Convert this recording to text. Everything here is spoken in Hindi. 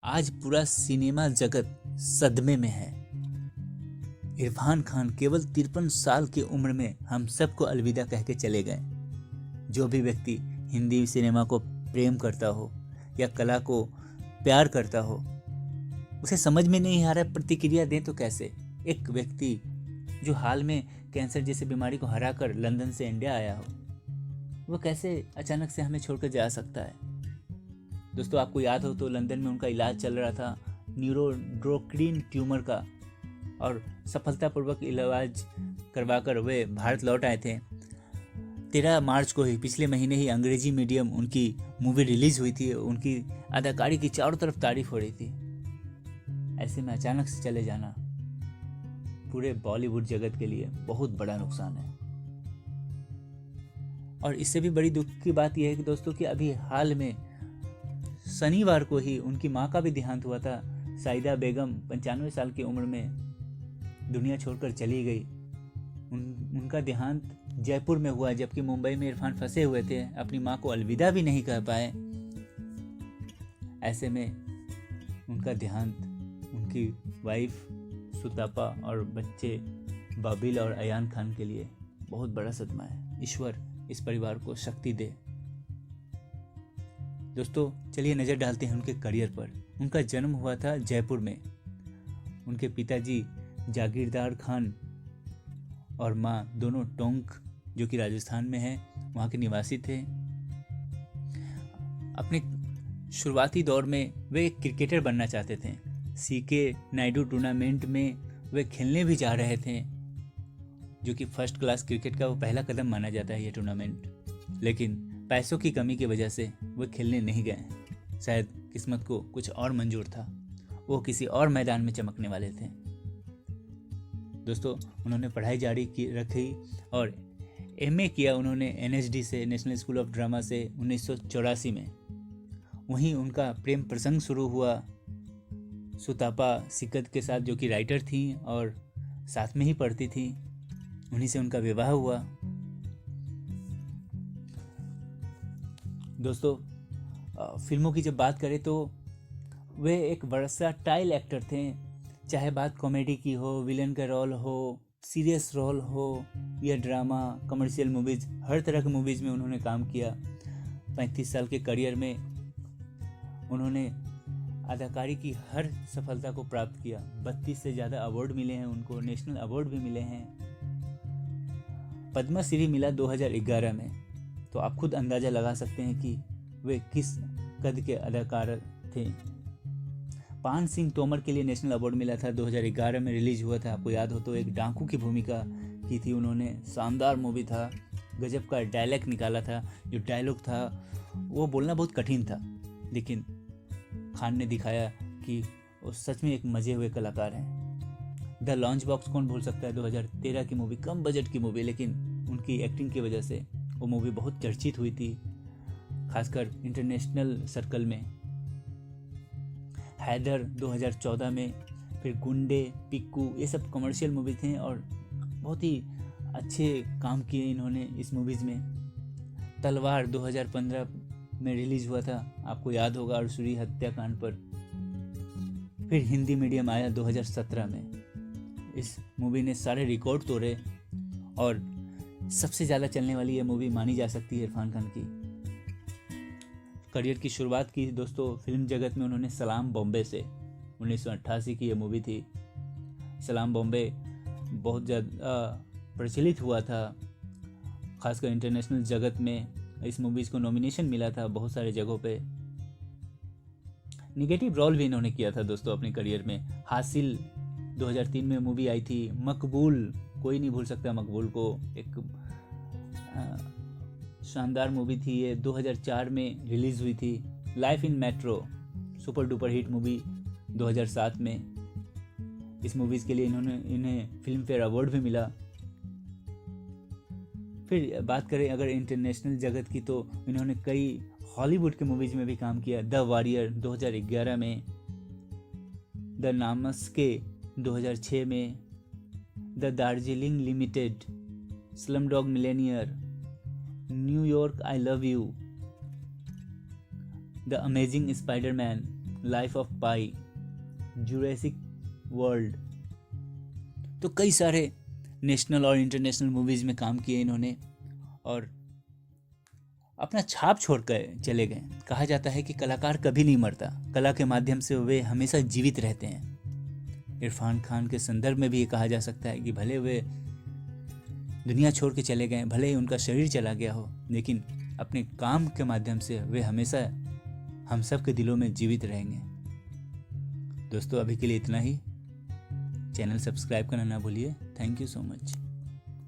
आज पूरा सिनेमा जगत सदमे में है। इरफान खान केवल 53 साल की उम्र में हम सबको अलविदा कह के चले गए। जो भी व्यक्ति हिंदी सिनेमा को प्रेम करता हो या कला को प्यार करता हो, उसे समझ में नहीं आ रहा है प्रतिक्रिया दें तो कैसे। एक व्यक्ति जो हाल में कैंसर जैसी बीमारी को हराकर लंदन से इंडिया आया हो, वो कैसे अचानक से हमें छोड़कर जा सकता है। दोस्तों, आपको याद हो तो लंदन में उनका इलाज चल रहा था न्यूरोड्रोक्रीन ट्यूमर का, और सफलतापूर्वक इलाज करवाकर वे भारत लौट आए थे। 13 मार्च को ही पिछले महीने ही अंग्रेजी मीडियम उनकी मूवी रिलीज हुई थी। उनकी अदाकारी की चारों तरफ तारीफ हो रही थी। ऐसे में अचानक से चले जाना पूरे बॉलीवुड जगत के लिए बहुत बड़ा नुकसान है। और इससे भी बड़ी दुख की बात यह है कि दोस्तों कि अभी हाल में शनिवार को ही उनकी माँ का भी देहांत हुआ था। साइदा बेगम 95 साल की उम्र में दुनिया छोड़कर चली गई। उनका देहांत जयपुर में हुआ, जबकि मुंबई में इरफान फंसे हुए थे, अपनी माँ को अलविदा भी नहीं कह पाए। ऐसे में उनका देहांत उनकी वाइफ सुतापा और बच्चे बाबिल और अयान खान के लिए बहुत बड़ा सदमा है। ईश्वर इस परिवार को शक्ति दे। दोस्तों, चलिए नज़र डालते हैं उनके करियर पर। उनका जन्म हुआ था जयपुर में। उनके पिताजी जागीरदार खान और माँ दोनों टोंक, जो कि राजस्थान में है, वहाँ के निवासी थे। अपने शुरुआती दौर में वे एक क्रिकेटर बनना चाहते थे। सीके नायडू टूर्नामेंट में वे खेलने भी जा रहे थे, जो कि फर्स्ट क्लास क्रिकेट का वो पहला कदम माना जाता है ये टूर्नामेंट। लेकिन पैसों की कमी की वजह से वो खेलने नहीं गए। शायद किस्मत को कुछ और मंजूर था, वो किसी और मैदान में चमकने वाले थे। दोस्तों, उन्होंने पढ़ाई जारी रखी और एमए किया उन्होंने एनएसडी से, नेशनल स्कूल ऑफ ड्रामा से 1984 में। वहीं उनका प्रेम प्रसंग शुरू हुआ सुतापा सिकद के साथ, जो कि राइटर थी और साथ में ही पढ़ती थी। उन्हीं से उनका विवाह हुआ। दोस्तों, फिल्मों की जब बात करें तो वे एक वर्सटाइल एक्टर थे। चाहे बात कॉमेडी की हो, विलन का रोल हो, सीरियस रोल हो या ड्रामा, कमर्शियल मूवीज़, हर तरह की मूवीज़ में उन्होंने काम किया। 35 साल के करियर में उन्होंने अदाकारी की हर सफलता को प्राप्त किया। 32 से ज़्यादा अवार्ड मिले हैं उनको, नेशनल अवार्ड भी मिले हैं। पद्मश्री मिला 2011 में। तो आप खुद अंदाज़ा लगा सकते हैं कि वे किस कद के अदाकार थे। पान सिंह तोमर के लिए नेशनल अवार्ड मिला था, 2011 में रिलीज हुआ था। आपको याद हो तो एक डाकू की भूमिका की थी उन्होंने। शानदार मूवी था, गजब का डायलॉग निकाला था। जो डायलॉग था वो बोलना बहुत कठिन था, लेकिन खान ने दिखाया कि वो सच में एक मजे हुए कलाकार हैं। द लॉन्च बॉक्स कौन भूल सकता है, 2013 की मूवी, कम बजट की मूवी, लेकिन उनकी एक्टिंग की वजह से वो मूवी बहुत चर्चित हुई थी, खासकर इंटरनेशनल सर्कल में। हैदर 2014 में, फिर गुंडे, पिक्कू, ये सब कमर्शियल मूवी थे और बहुत ही अच्छे काम किए इन्होंने इस मूवीज़ में। तलवार 2015 में रिलीज हुआ था, आपको याद होगा, अरसुरी हत्याकांड पर। फिर हिंदी मीडियम आया 2017 में। इस मूवी ने सारे रिकॉर्ड तोड़े और सबसे ज़्यादा चलने वाली ये मूवी मानी जा सकती है इरफान खान की। करियर की शुरुआत की दोस्तों फिल्म जगत में उन्होंने सलाम बॉम्बे से, 1988 की ये मूवी थी। सलाम बॉम्बे बहुत ज़्यादा प्रचलित हुआ था, खासकर इंटरनेशनल जगत में। इस मूवीज़ को नॉमिनेशन मिला था बहुत सारे जगहों पे। निगेटिव रोल भी इन्होंने किया था दोस्तों अपने करियर में। हासिल 2003 में मूवी आई थी। मकबूल, कोई नहीं भूल सकता मकबूल को, एक शानदार मूवी थी ये, 2004 में रिलीज़ हुई थी। Life in metro, super duper hit movie 2007 में। इस मूवीज़ के लिए इन्हें फिल्म फेयर अवार्ड भी मिला। फिर बात करें अगर इंटरनेशनल जगत की, तो इन्होंने कई हॉलीवुड के मूवीज़ में भी काम किया। द वॉरियर 2011 में, द नामस्के 2006 में, the Darjeeling limited, Slumdog Millionaire, New York I love you, the amazing Spiderman, life of pi, Jurassic world, तो कई सारे नेशनल और इंटरनेशनल मूवीज़ में काम किए इन्होंने और अपना छाप छोड़कर चले गए। कहा जाता है कि कलाकार कभी नहीं मरता, कला के माध्यम से वे हमेशा जीवित रहते हैं। इरफान खान के संदर्भ में भी ये कहा जा सकता है कि भले वे दुनिया छोड़ के चले गए, भले ही उनका शरीर चला गया हो, लेकिन अपने काम के माध्यम से वे हमेशा हम सब के दिलों में जीवित रहेंगे। दोस्तों, अभी के लिए इतना ही। चैनल सब्सक्राइब करना ना भूलिए। Thank you so much.